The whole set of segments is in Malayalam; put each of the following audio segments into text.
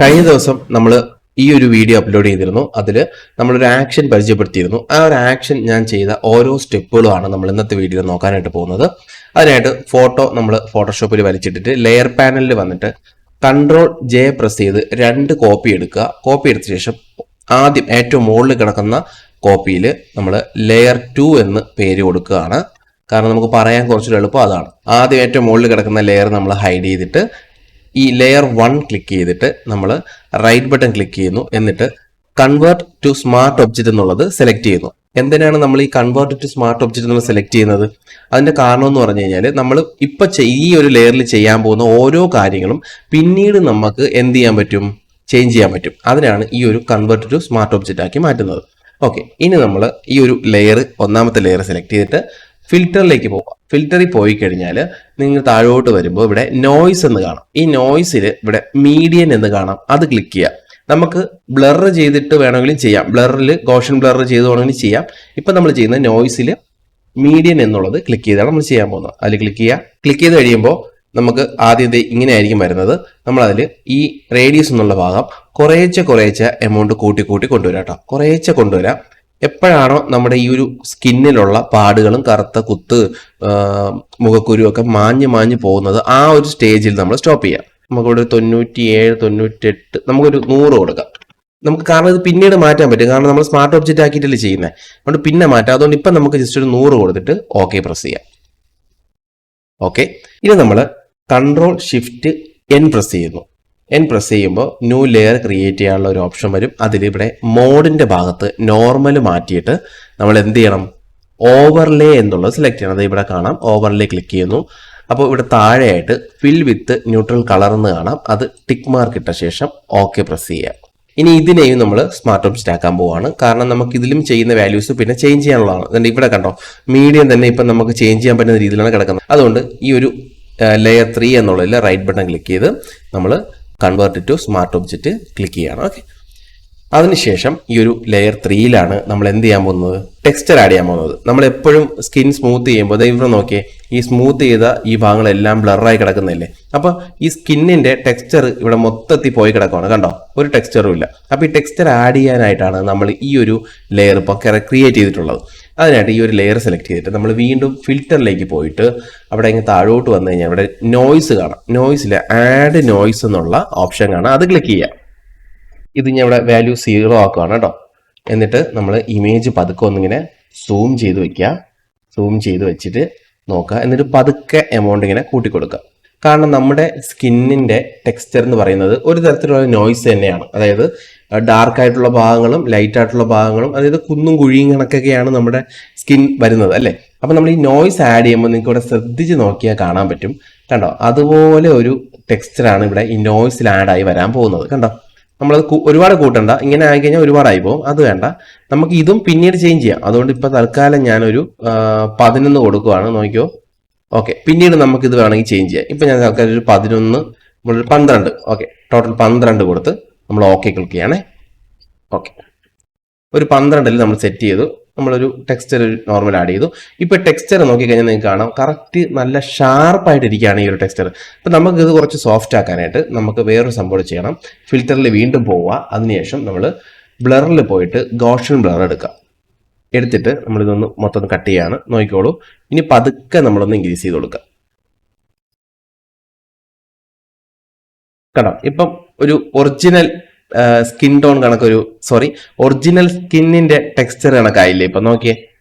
കഴിഞ്ഞ ദിവസം നമ്മൾ ഈ ഒരു വീഡിയോ അപ്ലോഡ് ചെയ്തിരുന്നു. അതിൽ നമ്മളൊരു ആക്ഷൻ പരിചയപ്പെടുത്തിയിരുന്നു. ആ ഒരു ആക്ഷൻ ഞാൻ ചെയ്ത ഓരോ സ്റ്റെപ്പുകളുമാണ് നമ്മൾ ഇന്നത്തെ വീഡിയോ നോക്കാനായിട്ട് പോകുന്നത്. അതിനായിട്ട് ഫോട്ടോ നമ്മൾ ഫോട്ടോഷോപ്പിൽ വലിച്ചിട്ടിട്ട് ലെയർ പാനലിൽ വന്നിട്ട് Ctrl+J പ്രസ് ചെയ്ത് 2 കോപ്പി എടുക്കുക. കോപ്പി എടുത്ത ശേഷം ആദ്യം ഏറ്റവും മുകളിൽ കിടക്കുന്ന കോപ്പിയിൽ നമ്മൾ ലെയർ 2 എന്ന് പേര് കൊടുക്കുകയാണ്. കാരണം നമുക്ക് പറയാൻ കുറച്ചൊരു എളുപ്പം അതാണ്. ആദ്യം ഏറ്റവും മുകളിൽ കിടക്കുന്ന ലെയർ നമ്മൾ ഹൈഡ് ചെയ്തിട്ട് ഈ ലെയർ 1 ക്ലിക്ക് ചെയ്തിട്ട് നമ്മൾ റൈറ്റ് ബട്ടൺ ക്ലിക്ക് ചെയ്യുന്നു. എന്നിട്ട് കൺവേർട്ട് ടു സ്മാർട്ട് ഒബ്ജക്റ്റ് എന്നുള്ളത് സെലക്ട് ചെയ്യുന്നു. എന്തിനാണ് നമ്മൾ ഈ കൺവേർട്ട് ടു സ്മാർട്ട് ഒബ്ജക്റ്റ് എന്നുള്ളത് സെലക്ട് ചെയ്യുന്നത്? അതിന്റെ കാരണം എന്ന് പറഞ്ഞു കഴിഞ്ഞാൽ നമ്മൾ ഇപ്പൊ ഈ ഒരു ലെയറിൽ ചെയ്യാൻ പോകുന്ന ഓരോ കാര്യങ്ങളും പിന്നീട് നമുക്ക് എന്ത് ചെയ്യാൻ പറ്റും, ചേഞ്ച് ചെയ്യാൻ പറ്റും. അതിനാണ് ഈ ഒരു കൺവേർട്ട് ടു സ്മാർട്ട് ഒബ്ജക്റ്റ് ആക്കി മാറ്റുന്നത്. ഓക്കെ, ഇനി നമ്മൾ ഈ ഒരു ലെയർ, ഒന്നാമത്തെ ലെയർ സെലക്ട് ചെയ്തിട്ട് ഫിൽറ്ററിലേക്ക് പോകാം. ഫിൽറ്ററിൽ പോയി കഴിഞ്ഞാൽ നിങ്ങൾ താഴോട്ട് വരുമ്പോൾ ഇവിടെ നോയ്സ് എന്ന് കാണാം. ഈ നോയ്സിൽ ഇവിടെ മീഡിയൻ എന്ന് കാണാം, അത് ക്ലിക്ക് ചെയ്യാം. നമുക്ക് ബ്ലർ ചെയ്തിട്ട് വേണമെങ്കിലും ചെയ്യാം. ബ്ലറിൽ ഗോഷൻ ബ്ലർ ചെയ്ത് വേണമെങ്കിലും ചെയ്യാം. ഇപ്പം നമ്മൾ ചെയ്യുന്ന നോയ്സിൽ മീഡിയൻ എന്നുള്ളത് ക്ലിക്ക് ചെയ്താണ് നമ്മൾ ചെയ്യാൻ പോകുന്നത്. അതിൽ ക്ലിക്ക് ചെയ്യുക. ക്ലിക്ക് ചെയ്ത് കഴിയുമ്പോൾ നമുക്ക് ആദ്യം ഇങ്ങനെ ആയിരിക്കും വരുന്നത്. നമ്മളതിൽ ഈ റേഡിയസ് എന്നുള്ള ഭാഗം കുറേശ്ശെ എമൗണ്ട് കൂട്ടി കൊണ്ടുവരാം കേട്ടോ. കുറേശ്ശെ കൊണ്ടുവരാം. എപ്പോഴാണോ നമ്മുടെ ഈ ഒരു സ്കിന്നിലുള്ള പാടുകളും കറുത്ത കുത്ത്, മുഖക്കുരു ഒക്കെ മാഞ്ഞ് പോകുന്നത്, ആ ഒരു സ്റ്റേജിൽ നമ്മൾ സ്റ്റോപ്പ് ചെയ്യാം. നമുക്കിവിടെ 97, 98, നമുക്കൊരു 100 കൊടുക്കാം. നമുക്ക് കാരണം ഇത് പിന്നീട് മാറ്റാൻ പറ്റും. കാരണം നമ്മൾ സ്മാർട്ട് ഒബ്ജക്റ്റ് ആക്കിയിട്ടല്ലേ ചെയ്യുന്നത്. അതുകൊണ്ട് പിന്നെ മാറ്റാം. അതുകൊണ്ട് ഇപ്പം നമുക്ക് ജസ്റ്റ് ഒരു 100 കൊടുത്തിട്ട് ഓക്കെ പ്രസ് ചെയ്യാം. ഓക്കെ, ഇനി നമ്മൾ Ctrl+Shift+N പ്രസ് ചെയ്യുന്നു. N പ്രസ് ചെയ്യുമ്പോൾ ന്യൂ ലെയർ ക്രിയേറ്റ് ചെയ്യാനുള്ള ഒരു ഓപ്ഷൻ വരും. അതിലിവിടെ മോഡിന്റെ ഭാഗത്ത് നോർമൽ മാറ്റിയിട്ട് നമ്മൾ എന്ത് ചെയ്യണം, ഓവർലേ എന്നുള്ളത് സെലക്ട് ചെയ്യണം. അത് ഇവിടെ കാണാം, ഓവർലേ ക്ലിക്ക് ചെയ്യുന്നു. അപ്പോൾ ഇവിടെ താഴെയായിട്ട് ഫിൽ വിത്ത് ന്യൂട്രൽ കളർ എന്ന് കാണാം. അത് ടിക്ക് മാർക്ക് ഇട്ട ശേഷം ഓക്കെ പ്രസ് ചെയ്യാം. ഇനി ഇതിനെയും നമ്മൾ സ്മാർട്ട് ഒബ്ജക്റ്റ് ആക്കാൻ പോവാണ്. കാരണം നമുക്ക് ഇതിലും ചെയ്യുന്ന വാല്യൂസ് പിന്നെ ചേഞ്ച് ചെയ്യാനുള്ളതാണ്. അതുകൊണ്ട് ഇവിടെ കണ്ടോ, മീഡിയം തന്നെ ഇപ്പം നമുക്ക് ചേഞ്ച് ചെയ്യാൻ പറ്റുന്ന രീതിയിലാണ് കിടക്കുന്നത്. അതുകൊണ്ട് ഈ ഒരു ലെയർ 3 എന്നുള്ളതിൽ റൈറ്റ് ബട്ടൺ ക്ലിക്ക് ചെയ്ത് നമ്മൾ convert to smart object click ചെയ്യണം. ഓക്കെ, അതിനുശേഷം ഈ ഒരു ലെയർ 3യിലാണ് നമ്മൾ എന്ത് ചെയ്യാൻ പോകുന്നത്, ടെക്സ്ചർ ആഡ് ചെയ്യാൻ പോകുന്നത്. നമ്മൾ എപ്പോഴും സ്കിൻ സ്മൂത്ത് ചെയ്യുമ്പോൾ ഇവിടെ നോക്കിയേ, ഈ സ്മൂത്ത് ചെയ്ത ഈ ഭാഗങ്ങളെല്ലാം ബ്ലറായി കിടക്കുന്നില്ലേ. അപ്പോൾ ഈ സ്കിന്നിന്റെ ടെക്സ്ചർ ഇവിടെ മൊത്തത്തിൽ പോയി കിടക്കുകയാണ്. കണ്ടോ, ഒരു ടെക്സ്ചറും ഇല്ല. അപ്പോൾ ഈ ടെക്സ്ചർ ആഡ് ചെയ്യാനായിട്ടാണ് നമ്മൾ ഈ ഒരു ലെയർ ഇപ്പോൾ ക്രിയേറ്റ് ചെയ്തിട്ടുള്ളത്. അതിനായിട്ട് ഈ ഒരു ലെയർ സെലക്ട് ചെയ്തിട്ട് നമ്മൾ വീണ്ടും ഫിൽറ്ററിലേക്ക് പോയിട്ട് അവിടെ ഇങ്ങനെ താഴോട്ട് വന്നു കഴിഞ്ഞാൽ ഇവിടെ നോയ്സ് കാണാം. നോയ്സിൽ ആഡ് നോയ്സ് എന്നുള്ള ഓപ്ഷൻ കാണാം, അത് ക്ലിക്ക് ചെയ്യാം. ഇത് ഞാൻ ഇവിടെ വാല്യൂ 0 ആക്കുകയാണ് കേട്ടോ. എന്നിട്ട് നമ്മൾ ഇമേജ് പതുക്കെ ഒന്നിങ്ങനെ സൂം ചെയ്ത് വെക്കുക. സൂം ചെയ്ത് വെച്ചിട്ട് നോക്കുക. എന്നിട്ട് പതുക്കെ എമൗണ്ട് ഇങ്ങനെ കൂട്ടിക്കൊടുക്കുക. കാരണം നമ്മുടെ സ്കിന്നിന്റെ ടെക്സ്ചർ എന്ന് പറയുന്നത് ഒരു തരത്തിലുള്ള നോയ്സ് തന്നെയാണ്. അതായത് ഡാർക്ക് ആയിട്ടുള്ള ഭാഗങ്ങളും ലൈറ്റ് ആയിട്ടുള്ള ഭാഗങ്ങളും, അതായത് കുന്നും കുഴിയും കണക്കൊക്കെയാണ് നമ്മുടെ സ്കിൻ വരുന്നത് അല്ലേ. അപ്പം നമ്മൾ ഈ നോയ്സ് ആഡ് ചെയ്യുമ്പോൾ നിങ്ങൾക്ക് ഇവിടെ ശ്രദ്ധിച്ച് നോക്കിയാൽ കാണാൻ പറ്റും. കണ്ടോ, അതുപോലെ ഒരു ടെക്സ്ചറാണ് ഇവിടെ ഈ നോയ്സിൽ ആഡായി വരാൻ പോകുന്നത്. കണ്ടോ, നമ്മളത് ഒരുപാട് കൂട്ടണ്ട. ഇങ്ങനെ ആയിക്കഴിഞ്ഞാൽ ഒരുപാടായി പോകും. അത് വേണ്ട, നമുക്ക് ഇതും പിന്നീട് ചേഞ്ച് ചെയ്യാം. അതുകൊണ്ട് ഇപ്പം തൽക്കാലം ഞാനൊരു 11 കൊടുക്കുവാണ്. നോക്കിയോ, ഓക്കെ. പിന്നീട് നമുക്ക് ഇത് വേണമെങ്കിൽ ചേഞ്ച് ചെയ്യാം. ഇപ്പം ഞാൻ തൽക്കാലം ഒരു 11, 12, ഓക്കെ, ടോട്ടൽ 12 കൊടുത്ത് നമ്മൾ ഓക്കെ ക്ലിക്ക് ചെയ്യണേ. ഓക്കെ, ഒരു 12ൽ നമ്മൾ സെറ്റ് ചെയ്തു. നമ്മളൊരു ടെക്സ്ചർ നോർമൽ ആഡ് ചെയ്തു. ഇപ്പൊ ടെക്സ്ചർ നോക്കിക്കഴിഞ്ഞാൽ നിങ്ങൾക്ക് കാണാം, കറക്റ്റ് നല്ല ഷാർപ്പായിട്ടിരിക്കുകയാണ് ഈ ഒരു ടെക്സ്ചർ. അപ്പം നമുക്ക് ഇത് കുറച്ച് സോഫ്റ്റ് ആക്കാനായിട്ട് നമുക്ക് വേറൊരു സംഭവം ചെയ്യണം. ഫിൽറ്ററിൽ വീണ്ടും പോവുക. അതിനുശേഷം നമ്മൾ ബ്ലറിൽ പോയിട്ട് ഗോഷൻ ബ്ലർ എടുക്കുക. എടുത്തിട്ട് നമ്മളിതൊന്ന് മൊത്തം കട്ട് ചെയ്യാണ്. നോക്കിക്കോളൂ. ഇനി പതുക്കെ നമ്മളൊന്ന് ഇൻക്രീസ് ചെയ്ത് കൊടുക്കുക. കണ്ടോ, ഇപ്പം ഒരു ഒറിജിനൽ സ്കിൻ ടോൺ ഒറിജിനൽ സ്കിന്നിന്റെ ടെക്സ്ചർ കണക്കായില്ലേ. ഇപ്പൊ നോക്കിയേ,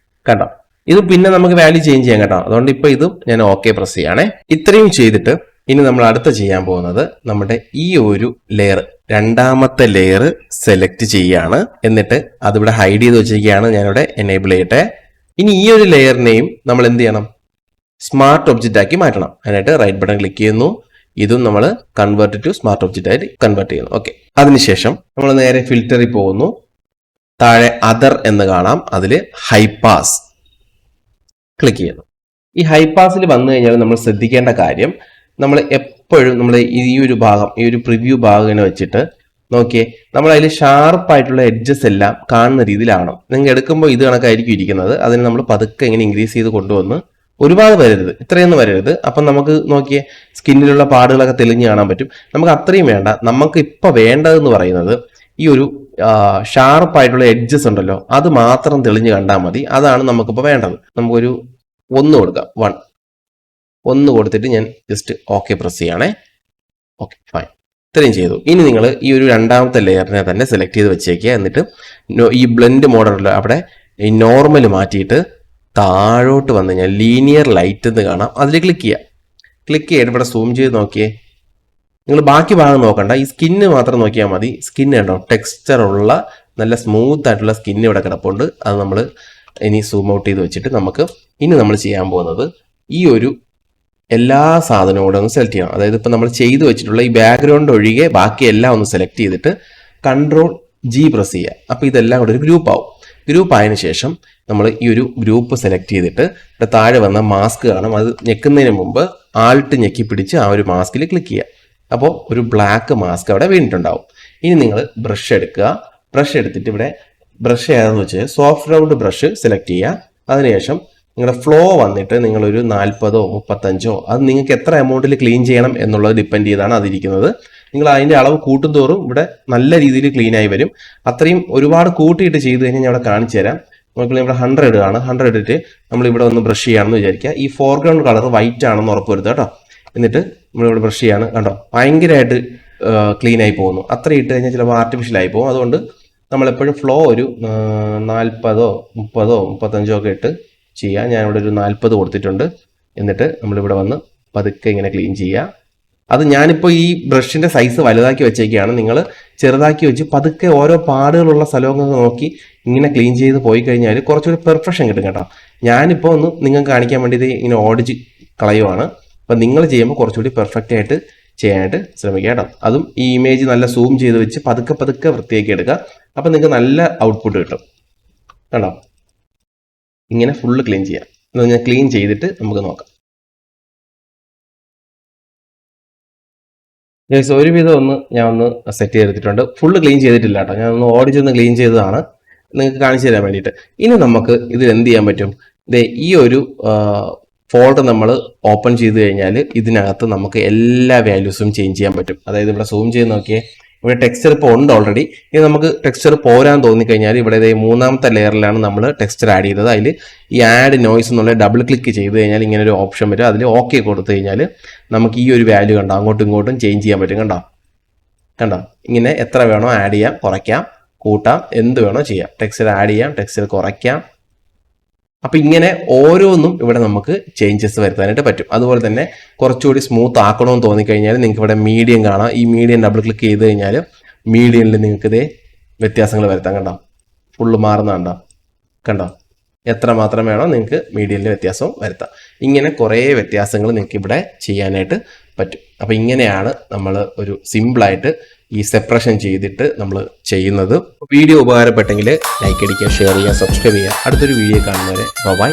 കണ്ടോ. ഇത് പിന്നെ നമുക്ക് വാല്യൂ ചേഞ്ച് ചെയ്യാം കേട്ടോ. അതുകൊണ്ട് ഇപ്പൊ ഇതും ഞാൻ ഓക്കെ പ്രസ് ചെയ്യണേ. ഇത്രയും ചെയ്തിട്ട് ഇനി നമ്മൾ അടുത്ത ചെയ്യാൻ പോകുന്നത് നമ്മുടെ ഈ ഒരു ലെയർ, രണ്ടാമത്തെ ലെയർ സെലക്ട് ചെയ്യാണ്. എന്നിട്ട് അതിവിടെ ഹൈഡ് ചെയ്ത് വെച്ചിരിക്കുകയാണ്. ഞാനിവിടെ എനേബിൾ ചെയ്യട്ടെ. ഇനി ഈ ഒരു ലെയറിനെയും നമ്മൾ എന്ത് ചെയ്യണം, സ്മാർട്ട് ഒബ്ജക്റ്റ് ആക്കി മാറ്റണം. അതിനായിട്ട് റൈറ്റ് ബട്ടൺ ക്ലിക്ക് ചെയ്യുന്നു. ഇതും നമ്മൾ കൺവേർട്ട് ടു സ്മാർട്ട് ഒബ്ജക്റ്റ് ആയിട്ട് കൺവേർട്ട് ചെയ്യുന്നു. ഓക്കെ, അതിനുശേഷം നമ്മൾ നേരെ ഫിൽറ്ററിൽ പോകുന്നു. താഴെ അതർ എന്ന് കാണാം. അതിൽ ഹൈപാസ് ക്ലിക്ക് ചെയ്യുന്നു. ഈ ഹൈപാസിൽ വന്നു കഴിഞ്ഞാൽ നമ്മൾ ശ്രദ്ധിക്കേണ്ട കാര്യം, നമ്മൾ എപ്പോഴും നമ്മൾ ഈ ഒരു ഭാഗം, ഈ ഒരു പ്രിവ്യൂ ഭാഗം വെച്ചിട്ട് നോക്കിയേ, നമ്മൾ അതിൽ ഷാർപ്പായിട്ടുള്ള എഡ്ജസ് എല്ലാം കാണുന്ന രീതിയിലാവണം. നിങ്ങൾ എടുക്കുമ്പോൾ ഇത് കണക്കായിരിക്കും ഇരിക്കുന്നത്. അതിന് നമ്മൾ പതുക്കെ ഇങ്ങനെ ഇൻക്രീസ് ചെയ്ത് കൊണ്ടുവന്ന് ഒരുപാട് വരരുത്, ഇത്രയൊന്നും വരരുത്. അപ്പം നമുക്ക് നോക്കിയേ സ്കിന്നിലുള്ള പാടുകളൊക്കെ തെളിഞ്ഞ് കാണാൻ പറ്റും. നമുക്ക് അത്രയും വേണ്ട. നമുക്ക് ഇപ്പം വേണ്ടതെന്ന് പറയുന്നത് ഈ ഒരു ഷാർപ്പായിട്ടുള്ള എഡ്ജസ് ഉണ്ടല്ലോ, അത് മാത്രം തെളിഞ്ഞ് കണ്ടാൽ മതി. അതാണ് നമുക്കിപ്പോൾ വേണ്ടത്. നമുക്കൊരു 1 കൊടുക്കാം. 1 കൊടുത്തിട്ട് ഞാൻ ജസ്റ്റ് ഓക്കെ പ്രസ് ചെയ്യണേ. Okay, fine. ഇത്രയും ചെയ്തു. ഇനി നിങ്ങൾ ഈ ഒരു രണ്ടാമത്തെ ലെയറിനെ തന്നെ സെലക്ട് ചെയ്ത് വെച്ചേക്കുക. എന്നിട്ട് ഈ ബ്ലെൻഡ് മോഡലുള്ള അവിടെ ഈ നോർമൽ മാറ്റിയിട്ട് താഴോട്ട് വന്നു കഴിഞ്ഞാൽ ലീനിയർ ലൈറ്റ് എന്ന് കാണാം. അതിൽ ക്ലിക്ക് ചെയ്യുക. ക്ലിക്ക് ചെയ്തിട്ട് ഇവിടെ സൂം ചെയ്ത് നോക്കിയേ. നിങ്ങൾ ബാക്കി ഭാഗം നോക്കണ്ട, ഈ സ്കിന്ന് മാത്രം നോക്കിയാൽ മതി. സ്കിന്ന് കണ്ടോ, ടെക്സ്ചറുള്ള നല്ല സ്മൂത്ത് ആയിട്ടുള്ള സ്കിന്ന് ഇവിടെ കിടപ്പുണ്ട്. അത് നമ്മൾ ഇനി സൂം ഔട്ട് ചെയ്ത് വെച്ചിട്ട് ഇനി നമ്മൾ ചെയ്യാൻ പോകുന്നത് ഈ ഒരു എല്ലാ സാധനവും കൂടെ ഒന്ന് സെലക്ട് ചെയ്യണം. അതായത് ഇപ്പം നമ്മൾ ചെയ്തു വെച്ചിട്ടുള്ള ഈ ബാക്ക്ഗ്രൗണ്ട് ഒഴികെ ബാക്കി എല്ലാം ഒന്ന് സെലക്ട് ചെയ്തിട്ട് Ctrl+G പ്രസ് ചെയ്യുക. അപ്പോൾ ഇതെല്ലാം കൂടെ ഒരു ഗ്രൂപ്പ് ആവും. ഗ്രൂപ്പ് ആയതിനു ശേഷം നമ്മൾ ഈ ഒരു ഗ്രൂപ്പ് സെലക്ട് ചെയ്തിട്ട് ഇവിടെ താഴെ വന്ന മാസ്ക് കാണും. അത് ഞെക്കുന്നതിന് മുമ്പ് ആൾട്ട് ഞെക്കി പിടിച്ച് ആ ഒരു മാസ്കിൽ ക്ലിക്ക് ചെയ്യുക. അപ്പോൾ ഒരു ബ്ലാക്ക് മാസ്ക് അവിടെ വീണിട്ടുണ്ടാവും. ഇനി നിങ്ങൾ ബ്രഷ് എടുക്കുക. ബ്രഷ് എടുത്തിട്ട് ഇവിടെ ബ്രഷ് ഏതാണെന്ന് വെച്ചാൽ സോഫ്റ്റ് റൗണ്ട് ബ്രഷ് സെലക്ട് ചെയ്യുക. അതിനുശേഷം നിങ്ങളുടെ ഫ്ലോ വന്നിട്ട് നിങ്ങളൊരു 40 35 അത് നിങ്ങൾക്ക് എത്ര എമൗണ്ടിൽ ക്ലീൻ ചെയ്യണം എന്നുള്ളത് ഡിപ്പെൻഡ് ചെയ്താണ് അതിരിക്കുന്നത്. നിങ്ങൾ അതിൻ്റെ അളവ് കൂട്ടും തോറും ഇവിടെ നല്ല രീതിയിൽ ക്ലീൻ ആയി വരും. അത്രയും ഒരുപാട് കൂട്ടിയിട്ട് ചെയ്ത് കഴിഞ്ഞാൽ ഞാൻ ഇവിടെ കാണിച്ചു തരാം. നമുക്ക് ഇവിടെ 100 ആണ്. 100 ഇട്ടിട്ട് നമ്മൾ ഇവിടെ ഒന്ന് ബ്രഷ് ചെയ്യാണെന്ന് വിചാരിക്കുക. ഈ ഫോർഗ്രൗണ്ട് കളർ വൈറ്റ് ആണെന്ന് ഉറപ്പ് വരുത്തുക കേട്ടോ. എന്നിട്ട് നമ്മളിവിടെ ബ്രഷ് ചെയ്യാണ്. കണ്ടോ, ഭയങ്കരമായിട്ട് ക്ലീൻ ആയി പോകുന്നു. അത്ര ഇട്ട് കഴിഞ്ഞാൽ ചിലപ്പോൾ ആർട്ടിഫിഷ്യൽ ആയി പോകും. അതുകൊണ്ട് നമ്മളെപ്പോഴും ഫ്ലോ ഒരു 40 30 35 ഒക്കെ ഇട്ട് ചെയ്യുക. ഞാനിവിടെ ഒരു 40 കൊടുത്തിട്ടുണ്ട്. എന്നിട്ട് നമ്മളിവിടെ വന്ന് പതുക്കെ ഇങ്ങനെ ക്ലീൻ ചെയ്യുക. അത് ഞാനിപ്പോൾ ഈ ബ്രഷിൻ്റെ സൈസ് വലുതാക്കി വെച്ചേക്കാണ്. നിങ്ങൾ ചെറുതാക്കി വെച്ച് പതുക്കെ ഓരോ പാടുകളുള്ള സ്ഥലമൊക്കെ നോക്കി ഇങ്ങനെ ക്ലീൻ ചെയ്ത് പോയി കഴിഞ്ഞാൽ കുറച്ചുകൂടി പെർഫെക്ഷൻ കിട്ടും കേട്ടോ. ഞാനിപ്പോൾ ഒന്ന് നിങ്ങൾക്ക് കാണിക്കാൻ വേണ്ടി ഇത് ഇങ്ങനെ ഓടിച്ച് കളയുവാണ്. അപ്പം നിങ്ങൾ ചെയ്യുമ്പോൾ കുറച്ചുകൂടി പെർഫെക്റ്റ് ആയിട്ട് ചെയ്യാനായിട്ട് ശ്രമിക്കുക കേട്ടോ. അതും ഈ ഇമേജ് നല്ല സൂം ചെയ്ത് വെച്ച് പതുക്കെ പതുക്കെ വൃത്തിയാക്കി എടുക്കുക. അപ്പം നിങ്ങൾക്ക് നല്ല ഔട്ട്പുട്ട് കിട്ടും കേട്ടോ. ഇങ്ങനെ ഫുള്ള് ക്ലീൻ ചെയ്യാം. ഞാൻ ക്ലീൻ ചെയ്തിട്ട് നമുക്ക് നോക്കാം. ഒരുവിധം ഞാൻ ഒന്ന് സെറ്റ് ചെയ്തെടുത്തിട്ടുണ്ട്. ഫുള്ള് ക്ലീൻ ചെയ്തിട്ടില്ല കേട്ടോ. ഞാൻ ഒന്ന് ഓടിച്ചൊന്ന് ക്ലീൻ ചെയ്തതാണ് നിങ്ങൾക്ക് കാണിച്ചു തരാൻ വേണ്ടിയിട്ട്. ഇനി നമുക്ക് ഇതിൽ എന്ത് ചെയ്യാൻ പറ്റും? ഈ ഒരു ഫോൾഡർ നമ്മൾ ഓപ്പൺ ചെയ്ത് കഴിഞ്ഞാൽ ഇതിനകത്ത് നമുക്ക് എല്ലാ വാല്യൂസും ചേഞ്ച് ചെയ്യാൻ പറ്റും. അതായത് ഇവിടെ സൂം ചെയ്ത് നോക്കിയേ, ഇവിടെ ടെക്സ്ചർ ഇപ്പോൾ ഉണ്ട് ഓൾറെഡി. ഇനി നമുക്ക് ടെക്സ്ചർ പോരാൻ തോന്നിക്കഴിഞ്ഞാൽ ഇവിടെ 3ാമത്തെ ലെയറിലാണ് നമ്മൾ ടെക്സ്ചർ ആഡ് ചെയ്തത്. അതിൽ ഈ ആഡ് നോയ്സ് എന്നുള്ള ഡബിൾ ക്ലിക്ക് ചെയ്ത് കഴിഞ്ഞാൽ ഇങ്ങനെ ഒരു ഓപ്ഷൻ വരും. അതിൽ ഓക്കെ കൊടുത്തു കഴിഞ്ഞാൽ നമുക്ക് ഈ ഒരു വാല്യൂ കണ്ടോ അങ്ങോട്ടും ഇങ്ങോട്ടും ചേഞ്ച് ചെയ്യാൻ പറ്റും. കണ്ടോ ഇങ്ങനെ എത്ര വേണോ ആഡ് ചെയ്യാം, കുറയ്ക്കാം, കൂട്ടാം, എന്ത് വേണോ ചെയ്യാം. ടെക്സ്ചർ ആഡ് ചെയ്യാം, ടെക്സ്ചർ കുറയ്ക്കാം. അപ്പം ഇങ്ങനെ ഓരോന്നും ഇവിടെ നമുക്ക് ചേഞ്ചസ് വരുത്താനായിട്ട് പറ്റും. അതുപോലെ തന്നെ കുറച്ചുകൂടി സ്മൂത്ത് ആക്കണമെന്ന് തോന്നിക്കഴിഞ്ഞാൽ നിങ്ങൾക്ക് ഇവിടെ മീഡിയം കാണാം. ഈ മീഡിയം ഡബിൾ ക്ലിക്ക് ചെയ്ത് കഴിഞ്ഞാൽ മീഡിയനിൽ നിങ്ങൾക്ക് വ്യത്യാസങ്ങൾ വരുത്താം. ഫുള്ള് മാറുന്ന കണ്ടോ എത്ര മാത്രം വേണോ നിങ്ങൾക്ക് മീഡിയനിൽ വ്യത്യാസവും വരുത്താം. ഇങ്ങനെ കുറേ വ്യത്യാസങ്ങൾ നിങ്ങൾക്ക് ഇവിടെ ചെയ്യാനായിട്ട് പറ്റും. അപ്പം ഇങ്ങനെയാണ് നമ്മൾ ഒരു സിമ്പിളായിട്ട് ഈ സെപ്പറേഷൻ ചെയ്തിട്ട് നമ്മൾ ചെയ്യുന്നത്. വീഡിയോ ഉപകാരപ്പെട്ടെങ്കിൽ ലൈക്ക് അടിക്കുക, ഷെയർ ചെയ്യുക, സബ്സ്ക്രൈബ് ചെയ്യുക. അടുത്തൊരു വീഡിയോ കാണുന്നവരെ ബൈ.